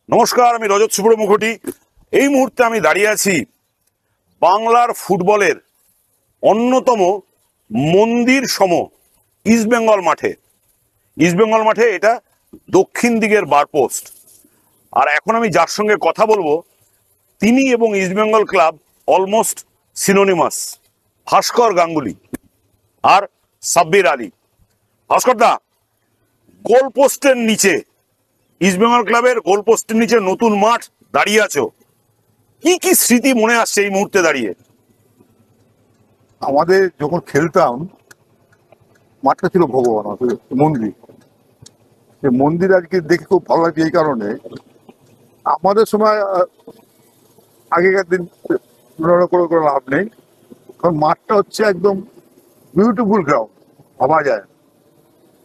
নমস্কার, আমি রজত সুব্র মুখোটি। এই মুহূর্তে আমি দাঁড়িয়ে আছি বাংলার ফুটবলের অন্যতম মন্দির সম ইস্টবেঙ্গল মাঠে। ইস্টবেঙ্গল মাঠে এটা দক্ষিণ দিকের বারপোস্ট। আর এখন আমি যার সঙ্গে কথা বলবো তিনি এবং ইস্টবেঙ্গল ক্লাব অলমোস্ট সিনোনিমাস, ভাস্কর গাঙ্গুলি আর সাব্বির আলী। ভাস্কর দা, গোল পোস্টের নিচে, ইস্টবেঙ্গল ক্লাবের গোল পোস্টের নিচে নতুন মাঠ দাঁড়িয়ে আছো, কি কি স্মৃতি মনে আসছে এই মুহূর্তে দাঁড়িয়ে? আমাদের যখন খেলতাম মাঠটা ছিল ভগবান মন্দির। সে মন্দির আজকে দেখে খুব ভালো লাগছে এই কারণে, আমাদের সময় আগেকার দিন তুলনা করে লাভ নেই, কারণ মাঠটা হচ্ছে একদম বিউটিফুল গ্রাউন্ড, ভাবা যায়।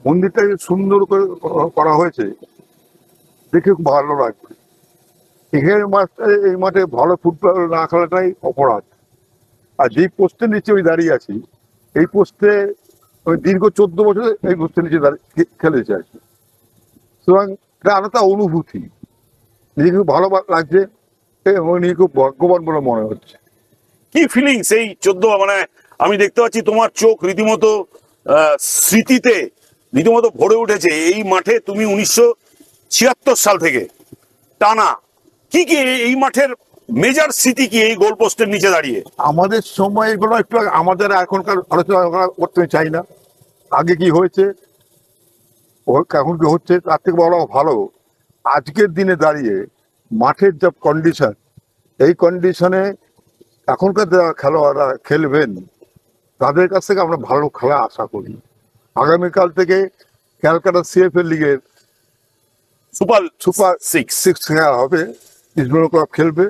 মন্দিরটা সুন্দর করে করা হয়েছে, দেখে খুব ভালো লাগবে। এখানে এই মাঠে ভালো ফুটবল না খেলাটাই অপরাধ। আর যেই পোস্টের নিচে আমি দাঁড়িয়ে আছি, এই পোস্টে আমি দীর্ঘ 14 বছর এই পোস্টের নিচে খেলেছি আর কি। সুতরাং এটা আলাদা অনুভূতি, নিজেকে খুব ভালো লাগছে এবং নিজে খুব ভাগ্যবান বলে মনে হচ্ছে। কি ফিলিংস এই 14, মানে আমি দেখতে পাচ্ছি তোমার চোখ রীতিমতো স্মৃতিতে রীতিমতো ভরে উঠেছে। এই মাঠে তুমি 1976 সাল থেকে টানা, কি কি এই মাঠের মেজর স্মৃতি কি এই গোল পোস্টের নিচে দাঁড়িয়ে? আমাদের সময় এগুলো একটু আমাদের এখনকার আলোচনা করতে চাই না। আগে কি হয়েছে, এখন কি হচ্ছে, তার থেকে বড় ভালো আজকের দিনে দাঁড়িয়ে মাঠের যা কন্ডিশন, এই কন্ডিশনে এখনকার যারা খেলোয়াড়রা খেলবেন তাদের কাছ থেকে আমরা ভালো খেলা আশা করি। আগামীকাল থেকে ক্যালকাটা সিএফএল লিগের সুপার সিক্স খেলা হবে, ইস্টবেঙ্গল ক্লাব খেলবে।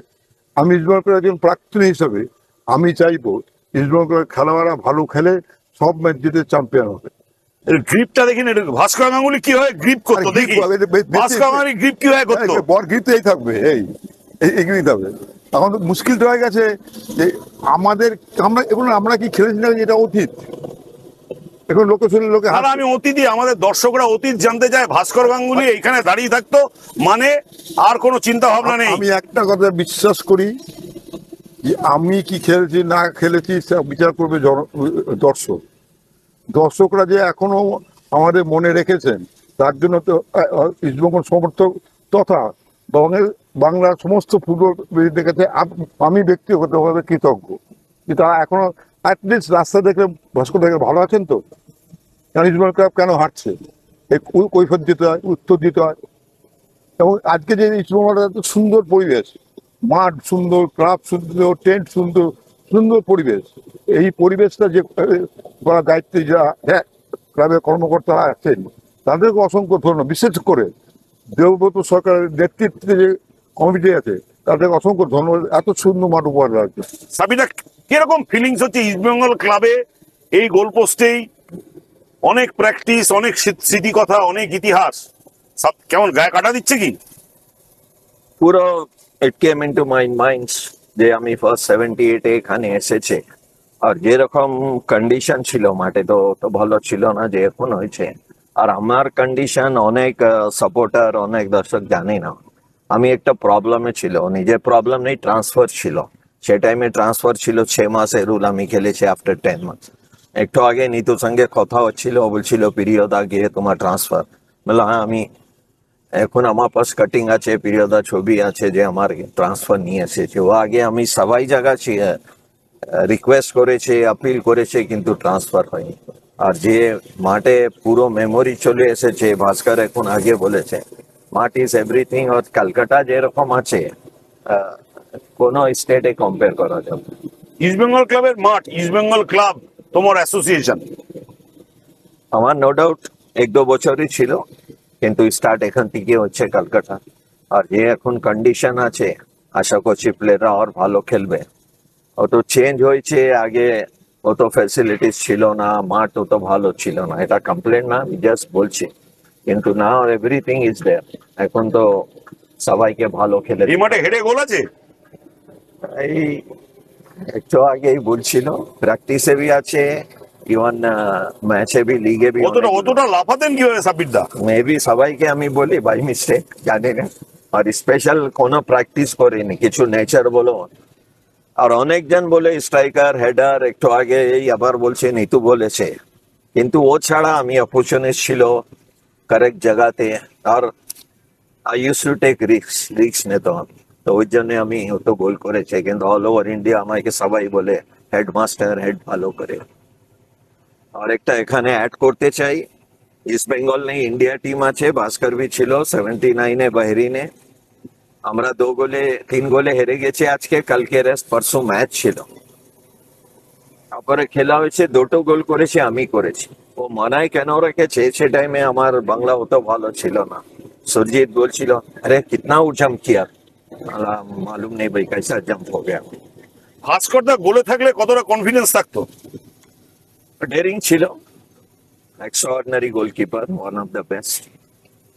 আমি ইস্টবেঙ্গল ক্লাবের একজন প্রাক্তনী হিসাবে আমি চাইবো ইস্টবেঙ্গল ক্লাবের খেলোয়াড়রা ভালো খেলে সব ম্যাচ জিতে চ্যাম্পিয়ন হবে। গ্রিপটা দেখি না, ভাস্কর গাঙ্গুলি কি হয় গ্রিপ করতো, দেখি ভাস্কর গাঙ্গুলি গ্রিপ কি হয় করতো। বড় গ্রিপ তো এই থাকবে, এইগুলি থাকবে। এখন তো মুশকিল হয়ে গেছে যে আমরা কি খেলেছি না, এটা অতীত। এখন লোকে শুনলে লোকে আমি অতীতই, আমাদের দর্শকরা অতীত জানতে চায়। ভাস্কর গাঙ্গুলি এখানে দাঁড়িয়ে থাকতো মানে আর কোনো চিন্তা ভাবনা নেই। আমি একটা কথা বিশ্বাস করি যে আমি কি খেলেছি না খেলেছি বিচার করবে দর্শকরা যে এখনো আমাদের মনে রেখেছেন, তার জন্য তো ইস্টবেঙ্গল সমর্থক তথা বাংলার সমস্ত ফুটবলবিদদের কাছে আমি ব্যক্তিগতভাবে কৃতজ্ঞ। তারা এখনো অ্যাটলিস্ট রাস্তা দেখলে ভাস্কর দেখে ভালো আছেন তো, কারণ ইস্টবেঙ্গল ক্লাব কেন হাঁটছে কৈফিয়ত দিতে হয়, উত্তর দিতে হয়। এবং আজকে যে ইস্টবেঙ্গল এত সুন্দর পরিবেশ, মাঠ সুন্দর, ক্লাব সুন্দর, টেন্ট সুন্দর, সুন্দর পরিবেশ, এই পরিবেশটা যে করার দায়িত্বে যারা ক্লাবের কর্মকর্তারা আছেন তাদেরকে অসংখ্য ধন্যবাদ। বিশেষ করে দেবব্রত সরকারের নেতৃত্বে যে কমিটি আছে তাদেরকে অসংখ্য ধন্যবাদ, এত সুন্দর মাঠ উপহার রাখবে। সাবিনা, কিরকম ফিলিংস হচ্ছে ইস্টবেঙ্গল ক্লাবে এই গোল পোস্টেই অনেক প্র্যাকটিস, অনেক স্মৃতি কথা, অনেক ইতিহাস, সব কেমন গায়ে কাটা দিচ্ছে কি? পুরো ইট কেম ইনটু মাই মাইন্ডস যে আমি ফার্স্ট 78-এ এখানে এসেছে, আর যেরকম কন্ডিশন ছিল মাঠে তো ভালো ছিল না যে এখন হয়েছে। আর আমার কন্ডিশন অনেক সাপোর্টার, অনেক দর্শক জানে না। আমি একটা প্রবলেমে ছিল, নিজের প্রবলেম নেই, ট্রান্সফার ছিল। সে টাইমে ট্রান্সফার ছিল 6 মাসের রুল, আমি খেলেছি আফটার 10 মাস। একটু আগে নিতুর সঙ্গে কথা হচ্ছিল, বলছিল পিরিয়দা গিয়ে তোমার ট্রান্সফার। বললাম হ্যাঁ, আমি এখন আমার পাশ কাটিং আছে, পিরিয়দা ছবি আছে যে আমার ট্রান্সফার নিয়ে এসেছে। ও আগে আমি সবাই জায়গায় রিকোয়েস্ট করেছে, আপিল করেছে, কিন্তু ট্রান্সফার হয়নি। আর যে মাঠে পুরো মেমোরি চলে এসেছে, ভাস্কর এখন আগে বলেছে মাঠ ইজ এভরিথিং। আর কলকাতা যেরকম আছে কোনো স্টেটে কম্পেয়ার করা যাবে। ইস্টবেঙ্গল ক্লাবের মাঠ, ইস্টবেঙ্গল ক্লাব তোমার অ্যাসোসিয়েশন, আমার নো ডাউট 1-2 বছরই ছিল, কিন্তু স্টার্ট এখান থেকে হচ্ছে কলকাতা। আর যে এখন কন্ডিশন আছে, আশা করছি প্লেয়াররা আর ভালো খেলবে। অত চেঞ্জ হয়েছে, আগে অত ফ্যাসিলিটিস ছিল না, মাঠ অত ভালো ছিল না, এটা কমপ্লেন না, আমি জাস্ট বলছি। কিন্তু নাও এভরিথিং ইজ দেয়ার, এখন তো সবাইকে ভালো খেলে। এই মাঠে হেডে গোল আছে, এই একটু আগেই বলছিল, প্র্যাকটিসে भी আছে, ইভেন ম্যাচে भी, লিগে भी। অতটা লাফাতেন কিভাবে সাবিরদা? মেবি সবাইকে আমি বলি বাই মিস্টেক, জানি না। আর স্পেশাল কোনো প্র্যাকটিস করিনি, কিছু নেচার বলো। আর অনেকজন বলে স্ট্রাইকার হেডার, একটু আগে এই আবার বলছে নিতু বলেছে, কিন্তু ও ছাড়া আমি অপরচুনিস্ট ছিল কারেক্ট জায়গাতে। আর I use to take risk নিতাম আমি, তো ওই জন্য আমি তো গোল করেছে। কিন্তু অল ওভার ইন্ডিয়া আমাকে সবাই বলে হেডমাস্টার, হেড ভালো করে। আর একটা এখানে অ্যাড করতে চাই, ইস্ট বেঙ্গল নেই, ইন্ডিয়া টিম আছে, ভাস্কর ভি ছিল 79-এ বাহরিনে। আমরা 3 গোলে হেরে গেছি আজকে, কালকে রেস্ট, পরশু ম্যাচ ছিল। তারপরে খেলা হয়েছে, 2টো গোল করেছি আমি করেছি। ও মানায় কেন রেখেছে, সে টাইমে আমার বাংলা অত ভালো ছিল না। সুরজিৎ বলছিল আরে কিতনা জাম্প কিয়া, মালুম নেই ভাই कैसा জাম্প हो गया। ভাস্কর দা গোলে থাকলে কতটা কনফিডেন্স থাকতো? ডেরিং ছিল, extraordinary goalkeeper, one of the best.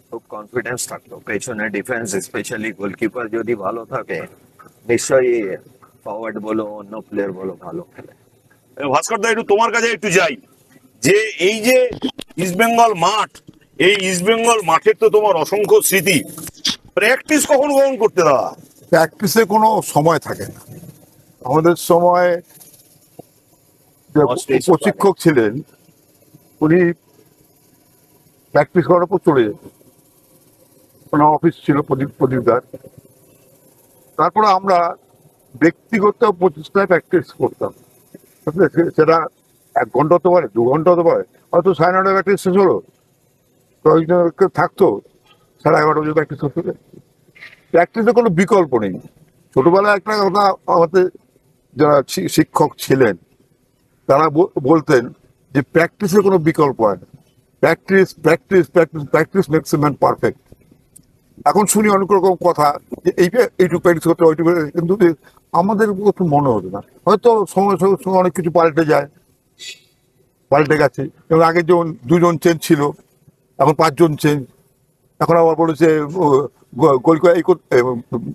খুব কনফিডেন্স থাকতো। পেছনে ডিফেন্স, স্পেশালি গোলকিপার যদি ভালো থাকে, নিশ্চয়ই ফরওয়ার্ড বলো অন্য প্লেয়ার বলো ভালো খেলে। ভাস্কর দা একটু তোমার কাছে একটু যাই, যে এই যে ইস্টবেঙ্গল মাঠ, এই ইস্টবেঙ্গল মাঠের তো তোমার অসংখ্য স্মৃতি। প্র্যাকটিস কখন কখন করতে দেওয়া? প্র্যাকটিসে কোনো সময় থাকে না। আমাদের সময় যে প্রশিক্ষক ছিলেন, উনি প্র্যাকটিস করার পর চলে যেতেন। ওনার অফিস ছিল প্রদীপদার। তারপরে আমরা ব্যক্তিগত প্রচেষ্টায় প্র্যাকটিস করতাম। সেটা 1 ঘন্টা হতে পারে, 2 ঘন্টা হতে পারে, হয়তো 9:30 প্র্যাকটিস শেষ হলো, কয়েকজন থাকতো 11:30 পর্যন্ত প্র্যাকটিস করতে। প্র্যাকটিসের কোনো বিকল্প নেই। ছোটবেলায় একটা কথা আমাদের যারা শিক্ষক ছিলেন তারা বলতেন যে প্র্যাকটিসের কোনো বিকল্প হয় না। Practice practice practice practice makes a man perfect. এখন শুনি অনেক রকম কথা যে এইটুকু প্র্যাকটিস করতে, ওইটুকু, কিন্তু আমাদের একটু মনে হতো না। হয়তো সময়ের সঙ্গে অনেক কিছু পাল্টে যায়, পাল্টে গেছে। এবং আগে যেমন 2 জন চেঞ্জ ছিল, এখন 5 জন চেঞ্জ। এখন আবার বলেছে গোল করে এই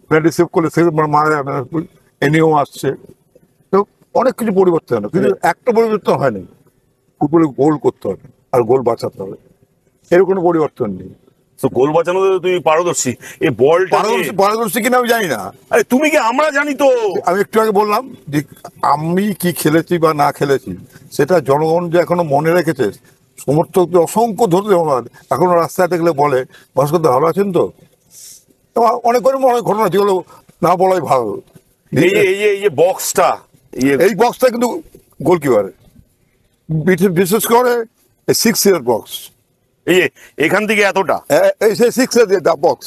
পেনাল্টি সেভ করলে সে মারা যাবে না, এ নিয়েও আসছে। তো অনেক কিছু পরিবর্তন হলো, কিন্তু একটা পরিবর্তন হয়নি, ফুটবলে গোল করতে হবে আর গোল বাঁচাতে হবে, এর কোনো পরিবর্তন নেই। তো গোল বাঁচানোতে তুমি পারদর্শী। এই বলটা পারদর্শী কিনা আমি জানি না। আরে তুমি কি, আমরা জানি তো। আমি একটু আগে বললাম যে আমি কি খেলেছি বা না খেলেছি সেটা জনগণ যে এখনো মনে রেখেছে, সমর্থকদের অসংখ্য ধন্যবাদ। এখনো রাস্তায় দেখলে বলে ভাস্কর দা ভালো আছেন তো। অনেক অনেক ঘটনা যেগুলো না বলাই ভালো। এই যে বক্সটা, এই বক্সটা কিন্তু গোলকিপারের, বিশেষ করে 6 ইয়ার বক্স। এই যে এখান থেকে এতটা, এই 6 ইয়ার বক্স,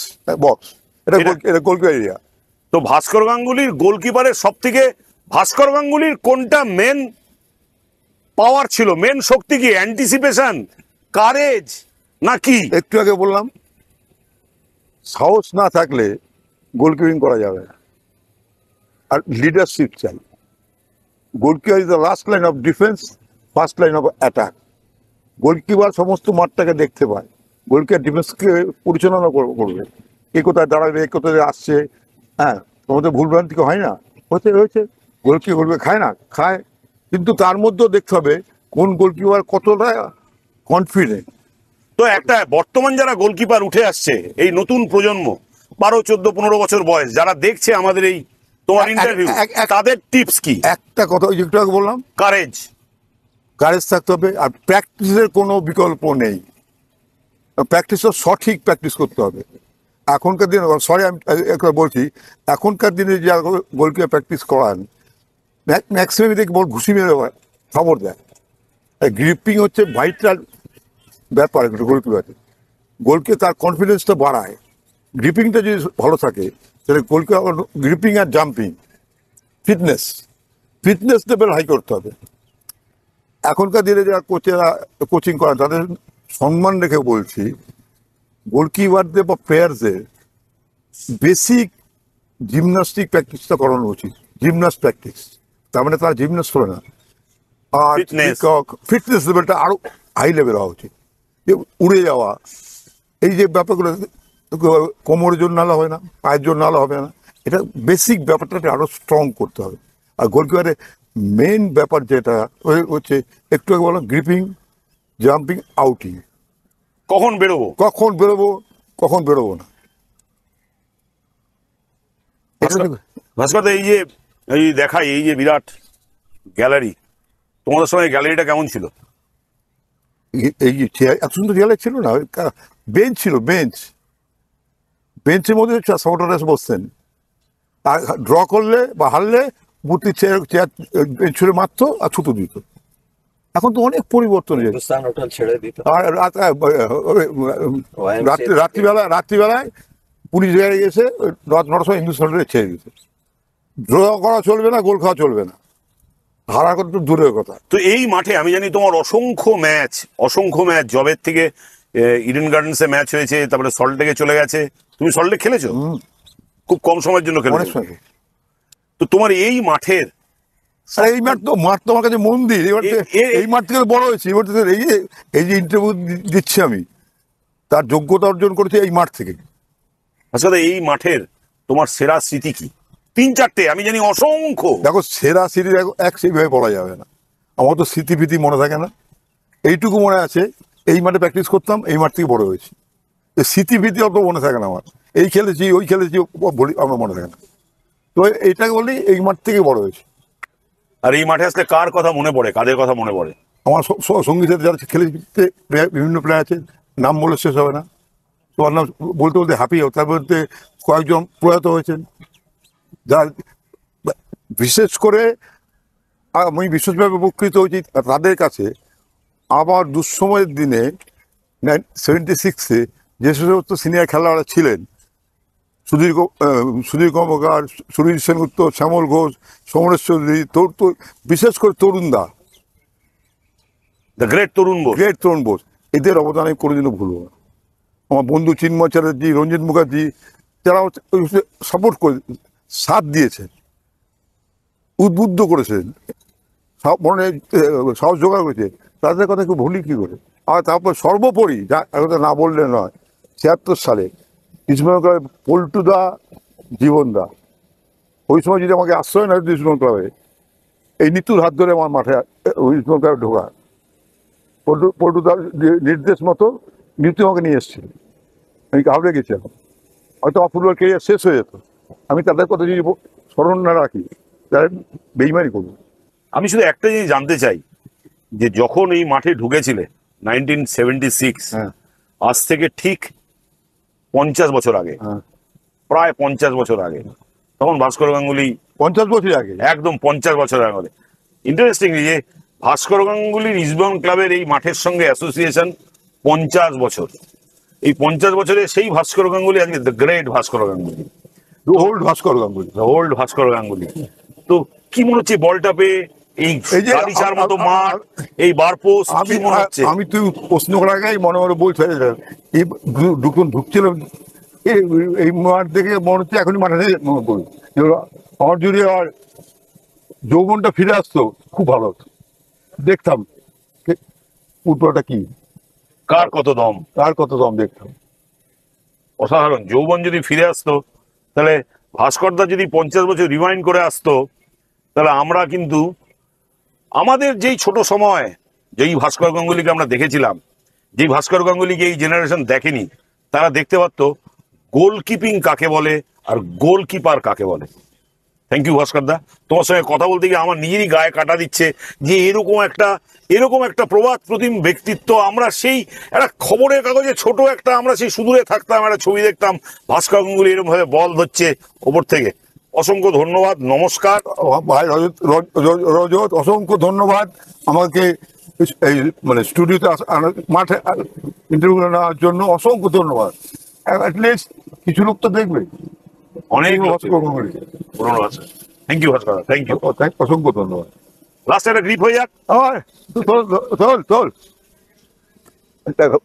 এটা গোলকিপার এরিয়া। তো ভাস্কর গাঙ্গুলির গোলকিপারের সব থেকে, ভাস্কর গাঙ্গুলির কোনটা মেন পাওয়ার ছিল, মেন শক্তি কি? অ্যান্টিসিপেশন, কারেজ নাকি? একটু আগে বললাম সাহস না থাকলে গোলকিপিং করা যাবে না, আর লিডারশিপ চাই। Goalkeeper is the last line of defence, first line of attack. Goalkeeper সমস্ত মাঠটাকে দেখতে পায়, গোলকিপার ডিফেন্সকে পরিচালনা করবে, কে কোথায় দাঁড়াবে, কোথায় আসছে। হ্যাঁ, তোমাদের ভুলভ্রান্তি হয় না, হয়েছে গোলকিপার খায় না, খায়, কিন্তু তার মধ্যেও দেখতে হবে কোন গোলকিপার কতটা কনফিডেন্ট। তো একটা বর্তমান যারা গোলকিপার উঠে আসছে, এই নতুন প্রজন্ম, 12, 14, 15 বছর বয়স, যারা দেখছে আমাদের এই তোমার ইন্টারভিউ, তাদের টিপস কি? একটা কথা ওই একটু আগে বললাম, কারেজ থাকতে হবে, আর প্র্যাকটিসের কোনো বিকল্প নেই। প্র্যাকটিসও সঠিক প্র্যাকটিস করতে হবে। এখনকার দিনে, সরি আমি একটা বলছি, এখনকার দিনে যারা গোলকিপার প্র্যাকটিস করান ম্যাক্সিমাম দেখে বল ঘুষি মেরে খবর দেয়। গ্রিপিং হচ্ছে ভাইটাল ব্যাপার গোলকিপারের। গোলকে তার কনফিডেন্সটা বাড়ায়। গ্রিপিংটা যদি ভালো থাকে তাহলে গোলকিপার, গ্রিপিং আর জাম্পিং, ফিটনেস লেভেল হাই করতে হবে। এখনকার দিনে যারা কোচিং করেন তাদের সম্মান রেখে বলছি, গোলকিপারদের বা প্লেয়ারদের বেসিক জিমন্যাস্টিক প্র্যাকটিসটা করানো উচিত। জিমনাস্ট প্র্যাকটিস, তার মানে তারা জিমনাস্ট করে না, আর ফিটনেস লেভেলটা আরো হাই লেভেল হওয়া উচিত। যে উড়ে যাওয়া, এই যে ব্যাপারগুলো, কোমরের জন্য নালা হয় না, পায়ের জন্য নালা হবে না, এটা বেসিক ব্যাপারটাকে আরো স্ট্রং করতে হবে। আর গোলকিপারের মেইন ব্যাপার যেটা হচ্ছে, একটু আগে বললাম, গ্রিপিং, জাম্পিং, আউটিং। কখন বেরোবো কখন বেরোবো না, ভাস্কর দা, এই দেখাই, এই যে বিরাট গ্যালারি, তোমাদের সময় গ্যালারিটা কেমন ছিল? এই যে চেয়ার এত সুন্দর চেয়ার ছিল না, বেঞ্চ ছিল, বেঞ্চের মধ্যে সাপোর্টাররা এসে বসতেন, আর ড্র করলে বা হারলে মূর্তি চেয়ার বেঞ্চ ছুড়ে মারতো আর ছুতো দিত। এখন তো অনেক পরিবর্তন হয়েছে। হিন্দুস্তান হোটেল ছেড়ে দিত। আর রাত্রিবেলায় পুলিশ গাড়ি গেছে, রাত 9টার সময় হিন্দুস্তান হোটেলে ছেড়ে দিতে। ড্র করা চলবে না, গোল খাওয়া চলবে না, হারার কথা তো দূরের কথা। তো এই মাঠে আমি জানি তোমার অসংখ্য ম্যাচ জবের থেকে ইডেন গার্ডেন্সে ম্যাচ হয়েছে, তারপরে সল্টলেকে চলে গেছে। তুমি সল্টলেক খেলেছো? খুব কম সময়ের জন্য অনেক খেলেছো। সময়। তো তোমার এই মাঠের, আর এই মাঠ তো আমার কাছে মন্দির। এবার এই মাঠ থেকে বড় হয়েছে। এবার এই যে ইন্টারভিউ দিচ্ছি আমি, তার যোগ্যতা অর্জন করেছে এই মাঠ থেকে। আসলে এই মাঠের তোমার সেরা স্মৃতি কি? 3-4টে আমি জানি, অসংখ্য। দেখো, সেরা স্মৃতি এক সেইভাবে বলা যাবে না। আমার তো স্মৃতি মনে থাকে না। এইটুকু মনে আছে, এই মাঠে প্র্যাকটিস করতাম, এই মাঠ থেকে বড় হয়েছি। স্মৃতি অত মনে থাকে না আমার। এই খেলেছি, ওই খেলেছি বলি, আমার মনে থাকে না। তো এইটাকে বলি এই মাঠ থেকে বড় হয়েছে। আর এই মাঠে আসলে কার কথা মনে পড়ে, কাদের কথা মনে পড়ে? আমার সঙ্গীতের যারা খেলেছে, বিভিন্ন প্লেয়ার আছে, নাম বলে শেষ হবে না। তোমার নাম বলতে বলতে হ্যাপি হোক। তার মধ্যে কয়েকজন প্রয়াত হয়েছেন, যার বিশেষ করে আমি বিশেষভাবে উপকৃত হয়েছি তাদের কাছে। আমার দুঃসময়ের দিনে 76-এ যে সমস্ত সিনিয়র খেলোয়াড়রা ছিলেন, সুধীর কর্মকার, সুনীল সেনগুপ্ত, শ্যামল ঘোষ, সমরেশ চৌধুরী, বিশেষ করে তরুণদা, দ্য গ্রেট তরুণ বোস, এদের অবদান আমি কোনোদিনও ভুলব না। আমার বন্ধু চিন্ময় চ্যাটার্জি, রঞ্জিত মুখার্জি, যারা সাপোর্ট করে, সাথ দিয়েছেন, উদ্বুদ্ধ করেছেন, মনে সাহস জোগাড় করেছে, তাদের কথা কেউ ভুলি কী করে। আর তারপর সর্বোপরি, যা কথা না বললে নয়, 76 সালে ইস্টবেঙ্গল ক্লাবে পল্টুদা, জীবনদা, ওই সময় যদি আমাকে আশ্রয় না দিত ইস্টবেঙ্গল ক্লাবে, এই নিতুর হাত ধরে আমার মাঠে ইস্টবেঙ্গল ক্লাবে ঢোকা, পল্টুদার নির্দেশ মতো নিতু আমাকে নিয়ে এসেছিল। আমি ঘাবড়ে গেছিলাম, হয়তো আমার ফুটবল কেরিয়ার শেষ হয়ে যেত। আমি তাদের কথা যদি স্মরণ না রাখি, তারা বেইমানি করবো। আমি শুধু একটা জিনিস জানতে চাই, যে যখন এই মাঠে ঢুকেছিলে 1976, হ্যাঁ, আজ থেকে ঠিক 50 বছর আগে, হ্যাঁ, প্রায় 50 বছর আগে, তখন ভাস্কর গাঙ্গুলি 50 বছর আগে, একদম 50 বছর আগে। ইন্টারেস্টিং যে ভাস্কর গাঙ্গুলির ইস্টবেঙ্গল ক্লাবের এই মাঠের সঙ্গে অ্যাসোসিয়েশন 50 বছর। এই 50 বছরে সেই ভাস্কর গাঙ্গুলি আজকে the great Bhaskar Ganguly, old Bhaskar Ganguly, old Bhaskar Ganguly. তো কি মনে হচ্ছে বলটা পেয়ে, এই যে গালিচার মতো মাঠ, এই বারপোস্ট, কি মনে হচ্ছে? আমি তুই প্রশ্ন করার আগেই মনে বলতে এই ঢুকছিলাম, এই মাঠ দেখে মনে হচ্ছে এখনই মাঠে মনে করি আমার যদি আর যৌবনটা ফিরে আসতো, খুব ভালো হতো। দেখতাম ফুটবলটা কি, কার কত দম দেখতাম। অসাধারণ। যৌবন যদি ফিরে আসতো, তাহলে ভাস্করদা যদি 50 বছর রিমাইন্ড করে আসতো, তাহলে আমরা কিন্তু আমাদের যেই ছোট সময় যেই ভাস্কর গাঙ্গুলিকে আমরা দেখেছিলাম, যেই ভাস্কর গাঙ্গুলিকে এই জেনারেশন দেখেনি, তারা দেখতে পারতো গোলকিপিং কাকে বলে আর গোলকিপার কাকে বলে। থ্যাংক ইউ ভাস্করদা। তোমার সঙ্গে কথা বলতে গিয়ে আমার নিজেরই গায়ে কাটা দিচ্ছে যে এরকম একটা প্রবাদ প্রতিম ব্যক্তিত্ব, আমরা সেই একটা খবরের কাগজে ছোট একটা, আমরা সেই সুদূরে থাকতাম, একটা ছবি দেখতাম, ভাস্কর গাঙ্গুলি এরকম ভাবে বল ধরছে ওপর থেকে। অসংখ্য ধন্যবাদ, নমস্কার। ভাই রজত, অসংখ্য ধন্যবাদ আমাকে এই স্টুডিওতে মাঠে ইন্টারভিউ নেওয়ার জন্য। অসংখ্য ধন্যবাদ। অ্যাটলিস্ট কিছু লোক তো দেখবে। অনেক ধন্যবাদ। Thank you Bhaskar, thank you, অসংখ্য ধন্যবাদ। লাস্ট একটা গ্রিপ হয়ে যাক। চল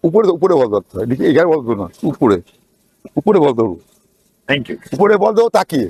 উপরে বল ধরতে হয়, এখানে বল না, উপরে বল ধরবো। Thank you. উপরে বল দেবো তাকিয়ে।